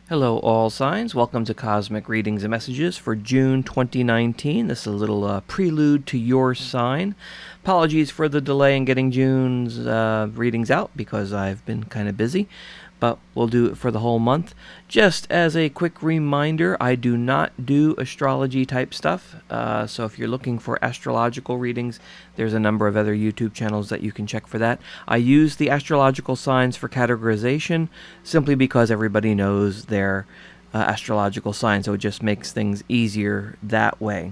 Hello, all signs. Welcome to Cosmic Readings and Messages for June 2019. This is a little prelude to your sign. Apologies for the delay in getting June's readings out because I've been kind of busy, but we'll do it for the whole month. Just as a quick reminder, I do not do astrology type stuff, so if you're looking for astrological readings, there's a number of other YouTube channels that you can check for that. I use the astrological signs for categorization simply because everybody knows their astrological sign, so it just makes things easier that way.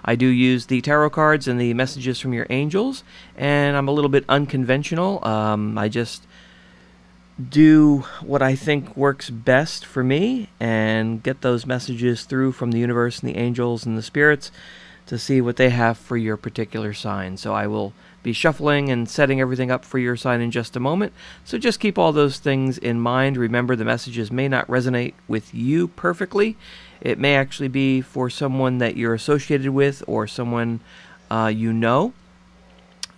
I do use the tarot cards and the messages from your angels, and I'm a little bit unconventional. I just do what I think works best for me and get those messages through from the universe and the angels and the spirits to see what they have for your particular sign. So I will be shuffling and setting everything up for your sign in just a moment. So just keep all those things in mind. Remember, the messages may not resonate with you perfectly. It may actually be for someone that you're associated with or someone you know.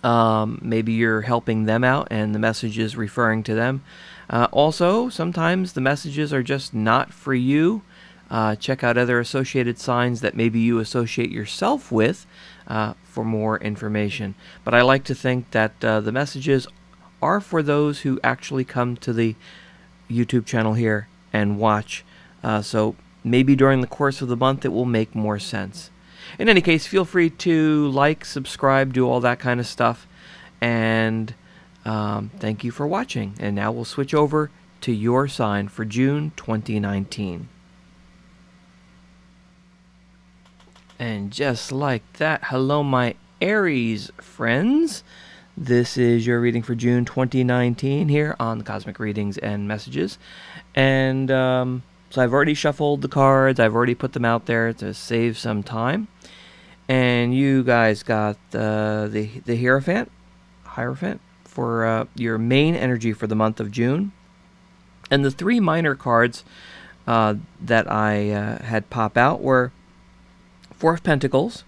Maybe you're helping them out and the message is referring to them. Also, sometimes the messages are just not for you. Check out other associated signs that maybe you associate yourself with for more information. But I like to think that the messages are for those who actually come to the YouTube channel here and watch. So maybe during the course of the month it will make more sense. In any case, feel free to like, subscribe, do all that kind of stuff. And thank you for watching. And now we'll switch over to your sign for June 2019. And just like that, hello my Aries friends. This is your reading for June 2019 here on the Cosmic Readings and Messages. And so I've already shuffled the cards. I've already put them out there to save some time. And you guys got the Hierophant for your main energy for the month of June. And the three minor cards that I had pop out were Four of Pentacles,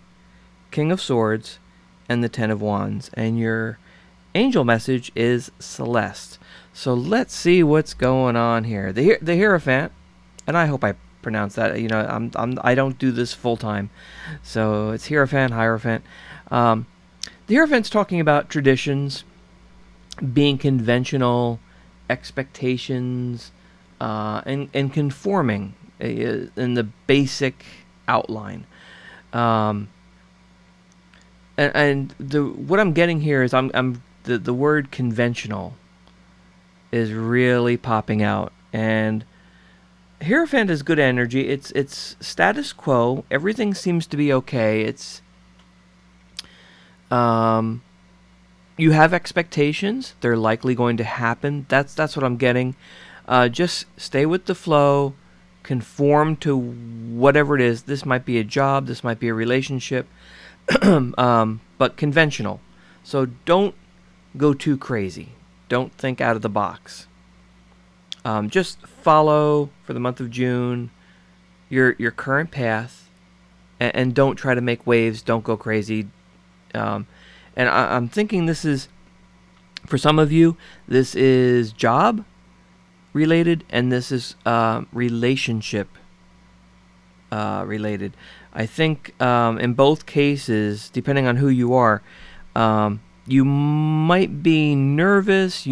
King of Swords, and the Ten of Wands. And your angel message is Celeste. So let's see what's going on here. The Hierophant, and I hope I pronounce that. You know, I don't do this full time, so it's Hierophant. The Hierophant's talking about traditions, being conventional, expectations, and conforming in the basic outline. And what I'm getting here is the word conventional is really popping out. And Hierophant is good energy. It's status quo. Everything seems to be okay. It's you have expectations. They're likely going to happen. That's what I'm getting. Just stay with the flow. Conform to whatever it is. This might be a job. This might be a relationship. But conventional. So don't go too crazy. Don't think out of the box. Just follow for the month of June your current path, and don't try to make waves. Don't go crazy. And I'm thinking this is, for some of you, this is job related, and this is relationship related. I think in both cases, depending on who you are, you might be nervous.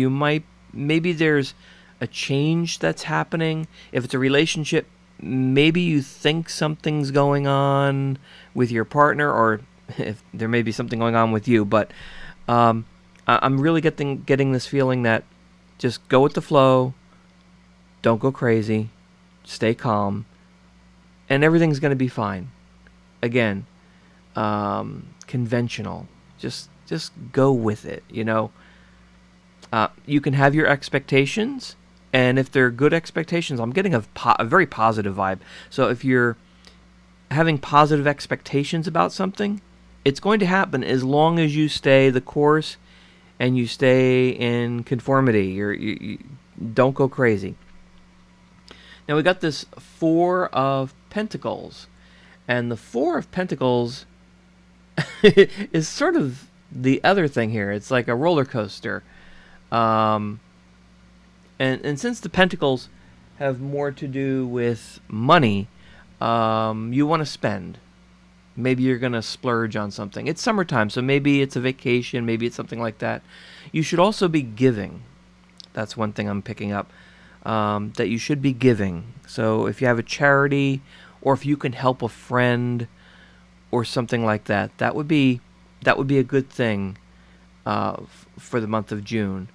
Maybe there's a change that's happening. If it's a relationship, maybe you think something's going on with your partner, or if there may be something going on with you. But I'm really getting this feeling that just go with the flow. Don't go crazy. Stay calm. And everything's going to be fine. Again, conventional. Just go with it, you know. You can have your expectations, and if they're good expectations, I'm getting a very positive vibe. So if you're having positive expectations about something, it's going to happen as long as you stay the course and you stay in conformity. You don't go crazy. Now we got this Four of Pentacles, and the Four of Pentacles is sort of the other thing here. It's like a roller coaster. And since the Pentacles have more to do with money. You want to spend. Maybe you're going to splurge on something. It's summertime, so maybe it's a vacation, maybe it's something like that. You should also be giving. That's one thing I'm picking up, that you should be giving. So if you have a charity, or if you can help a friend or something like that, that would be a good thing for the month of June.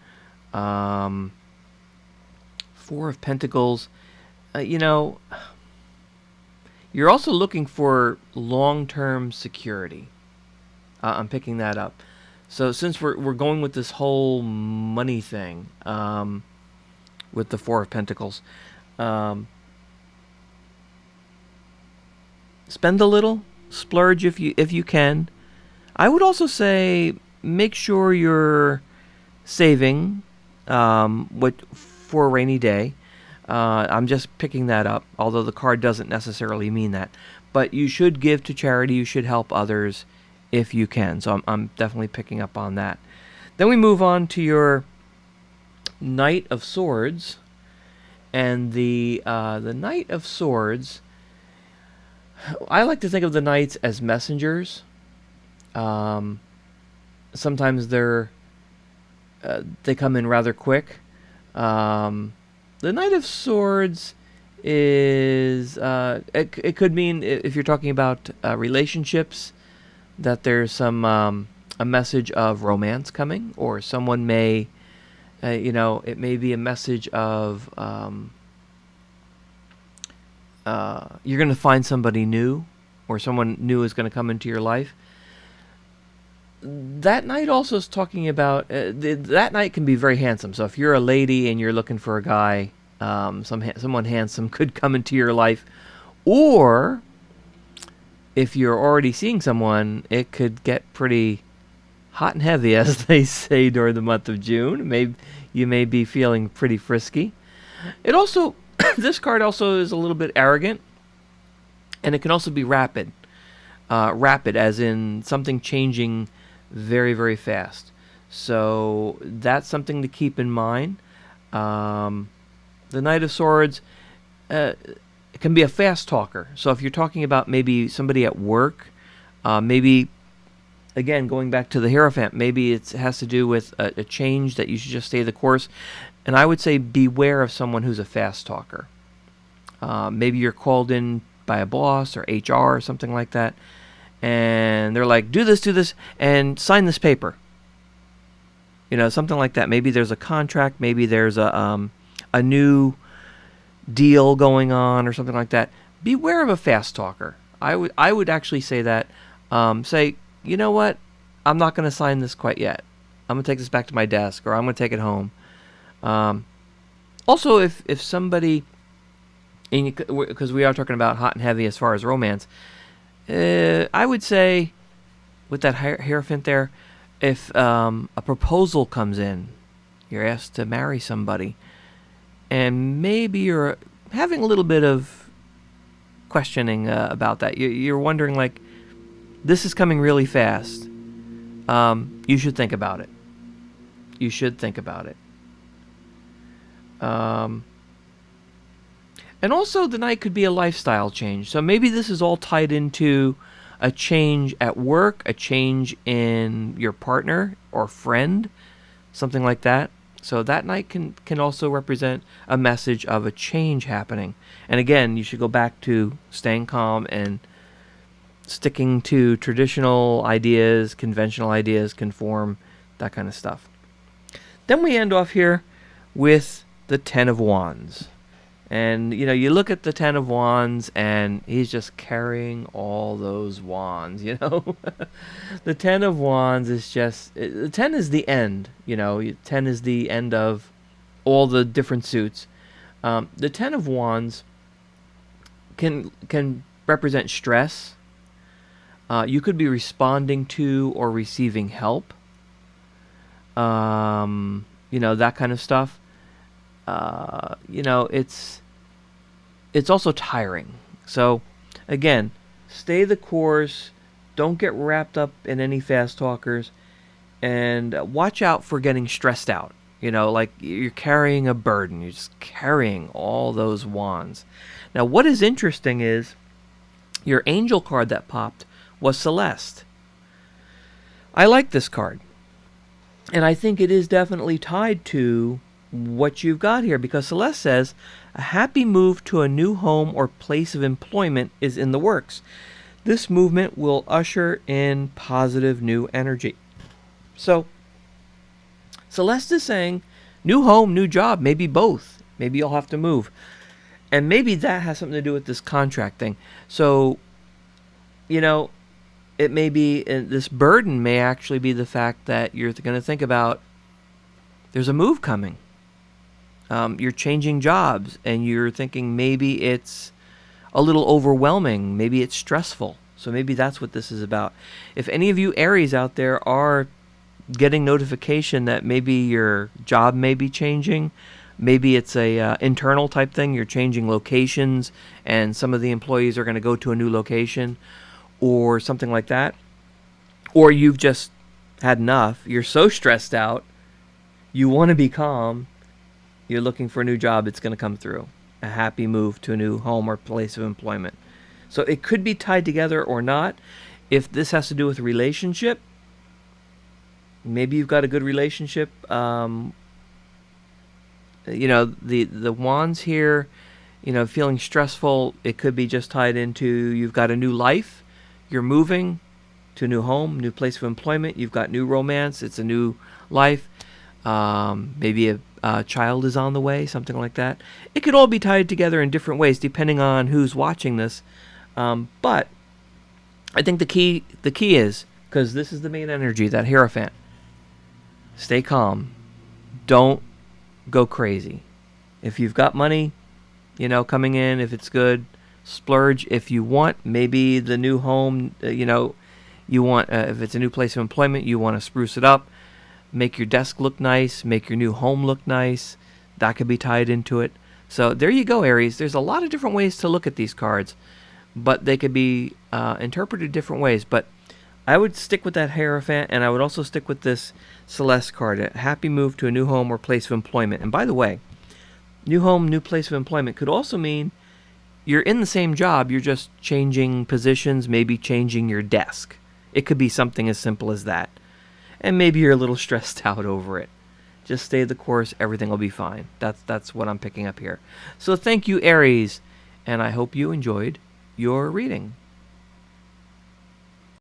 Four of Pentacles, you're also looking for long-term security. I'm picking that up. So since we're going with this whole money thing, with the Four of Pentacles, spend a little, splurge if you can. I would also say make sure you're saving for a rainy day. I'm just picking that up, although the card doesn't necessarily mean that. But you should give to charity. You should help others if you can. So I'm definitely picking up on that. Then we move on to your Knight of Swords. And the Knight of Swords, I like to think of the knights as messengers. Sometimes they come in rather quick. The Knight of Swords is it could mean, if you're talking about relationships, that there's some a message of romance coming, or someone may it may be a message of you're going to find somebody new, or someone new is going to come into your life. That knight also is talking about that knight can be very handsome. So if you're a lady and you're looking for a guy, someone handsome could come into your life. Or if you're already seeing someone, it could get pretty hot and heavy, as they say, during the month of June. You may be feeling pretty frisky. It also this card also is a little bit arrogant, and it can also be rapid. Rapid as in something changing very, very fast. So that's something to keep in mind. The Knight of Swords can be a fast talker. So if you're talking about maybe somebody at work, maybe, again, going back to the Hierophant, maybe it has to do with a change that you should just stay the course. And I would say beware of someone who's a fast talker. Maybe you're called in by a boss or HR or something like that, and they're like, do this, and sign this paper. Something like that. Maybe there's a contract, maybe there's a new deal going on or something like that. Beware of a fast talker. I would actually say that. Say, you know what? I'm not going to sign this quite yet. I'm going to take this back to my desk, or I'm going to take it home. Also, if somebody, because we are talking about hot and heavy as far as romance, I would say, with that Hierophant there, if a proposal comes in, you're asked to marry somebody, and maybe you're having a little bit of questioning about that. You're wondering, like, this is coming really fast. You should think about it. You should think about it. And also, the Knight could be a lifestyle change. So maybe this is all tied into a change at work, a change in your partner or friend, something like that. So that Knight can also represent a message of a change happening. And again, you should go back to staying calm and sticking to traditional ideas, conventional ideas, conform, that kind of stuff. Then we end off here with the Ten of Wands. And, you look at the Ten of Wands, and he's just carrying all those wands, The Ten of Wands is just, the 10 is the end, 10 is the end of all the different suits. The Ten of Wands can represent stress. You could be responding to or receiving help. That kind of stuff. It's also tiring. So, again, stay the course. Don't get wrapped up in any fast talkers. And watch out for getting stressed out. You know, like you're carrying a burden. You're just carrying all those wands. Now, what is interesting is your angel card that popped was Celeste. I like this card. And I think it is definitely tied to what you've got here, because Celeste says a happy move to a new home or place of employment is in the works. This movement will usher in positive new energy. So Celeste is saying new home, new job, maybe both. Maybe you'll have to move. And maybe that has something to do with this contract thing. So, you know, it may be, this burden may actually be the fact that you're going to think about there's a move coming. You're changing jobs, and you're thinking maybe it's a little overwhelming. Maybe it's stressful. So maybe that's what this is about. If any of you Aries out there are getting notification that maybe your job may be changing, maybe it's a internal type thing, you're changing locations, and some of the employees are going to go to a new location, or something like that, or you've just had enough, you're so stressed out, you want to be calm, you're looking for a new job, it's going to come through. A happy move to a new home or place of employment. So it could be tied together or not. If this has to do with a relationship, maybe you've got a good relationship. You know, the wands here, you know, feeling stressful, it could be just tied into you've got a new life, you're moving to a new home, new place of employment, you've got new romance, it's a new life. Maybe a child is on the way, something like that. It could all be tied together in different ways depending on who's watching this. But I think the key is, because this is the main energy, that Hierophant. Stay calm. Don't go crazy. If you've got money, you know, coming in, if it's good, splurge if you want. Maybe the new home, you know, you want, if it's a new place of employment, you want to spruce it up. Make your desk look nice. Make your new home look nice. That could be tied into it. So there you go, Aries. There's a lot of different ways to look at these cards, but they could be interpreted different ways. But I would stick with that Hierophant, and I would also stick with this Celeste card, a happy move to a new home or place of employment. And by the way, new home, new place of employment could also mean you're in the same job, you're just changing positions, maybe changing your desk. It could be something as simple as that. And maybe you're a little stressed out over it. Just stay the course, everything will be fine. That's what I'm picking up here. So thank you, Aries, and I hope you enjoyed your reading.